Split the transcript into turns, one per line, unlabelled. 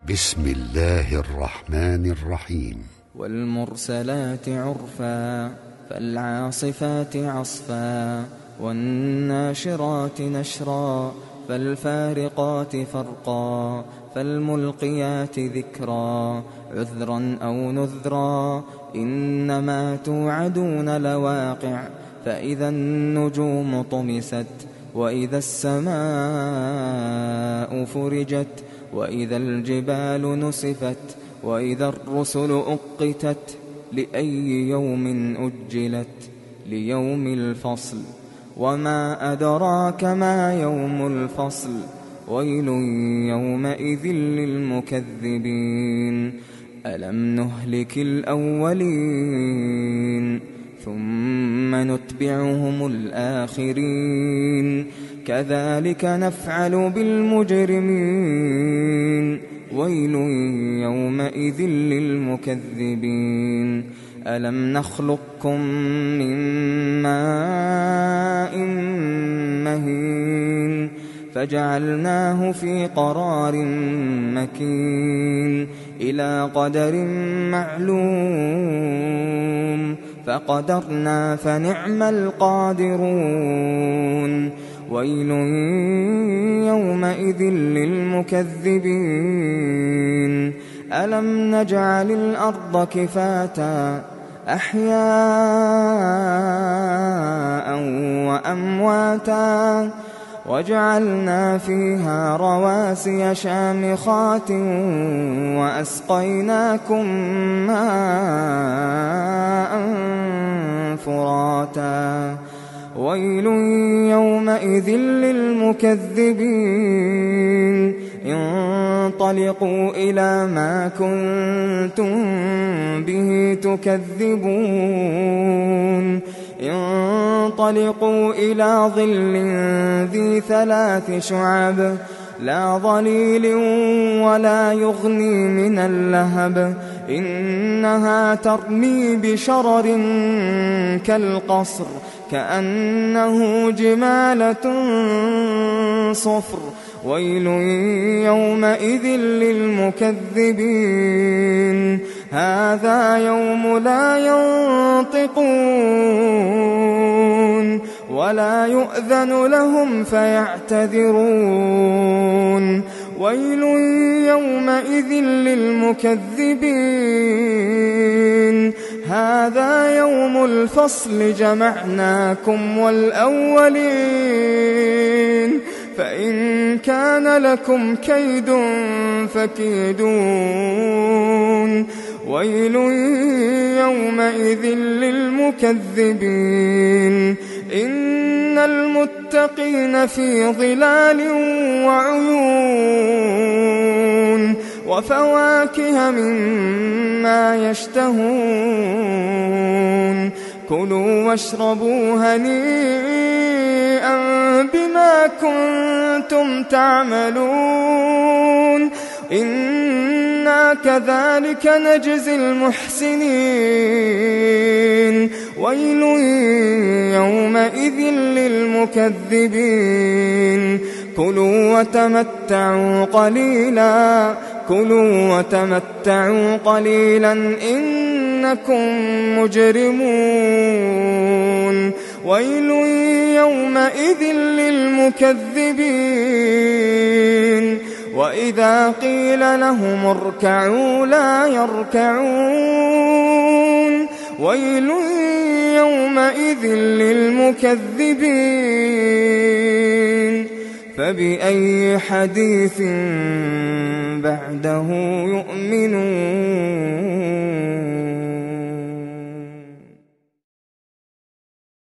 بسم الله الرحمن الرحيم.
والمرسلات عرفا فالعاصفات عصفا والناشرات نشرا فالفارقات فرقا فالملقيات ذكرا عذرا أو نذرا إنما توعدون لواقع فإذا النجوم طمست وإذا السماء فرجت وإذا الجبال نسفت وإذا الرسل أقتت لأي يوم أجلت ليوم الفصل وما أدراك ما يوم الفصل ويل يومئذ للمكذبين ألم نهلك الأولين ثم نتبعهم الآخرين كذلك نفعل بالمجرمين ويل يومئذ للمكذبين ألم نخلقكم من ماء مهين فجعلناه في قرار مكين إلى قدر معلوم فقدرنا فنعم القادرون ويل يومئذ للمكذبين ألم نجعل الأرض كفاتا أحياء وأمواتا وجعلنا فيها رواسي شامخات وأسقيناكم ماء فراتا ويل يومئذ للمكذبين انطلقوا إلى ما كنتم به تكذبون انطلقوا إلى ظل ذي 3 شعب لا ظليل ولا يغني من اللهب إنها ترمي بشرر كالقصر كأنه جمالة صفر ويل يومئذ للمكذبين هذا يوم لا ينطقون ولا يؤذن لهم فيعتذرون ويل يومئذ للمكذبين هذا يوم الفصل جمعناكم والأولين فإن كان لكم كيد فكيدون ويل يومئذ للمكذبين إن المتقين في ظلال وعيون وفواكه مما يشتهون كلوا واشربوا هنيئا بما كنتم تعملون إنا كذلك نجزي المحسنين ويل يومئذ للمكذبين كلوا وتمتعوا قليلا إنكم مجرمون ويل يومئذ للمكذبين وإذا قيل لهم اركعوا لا يركعون ويل يومئذ للمكذبين فبأي حديث بعده يؤمنون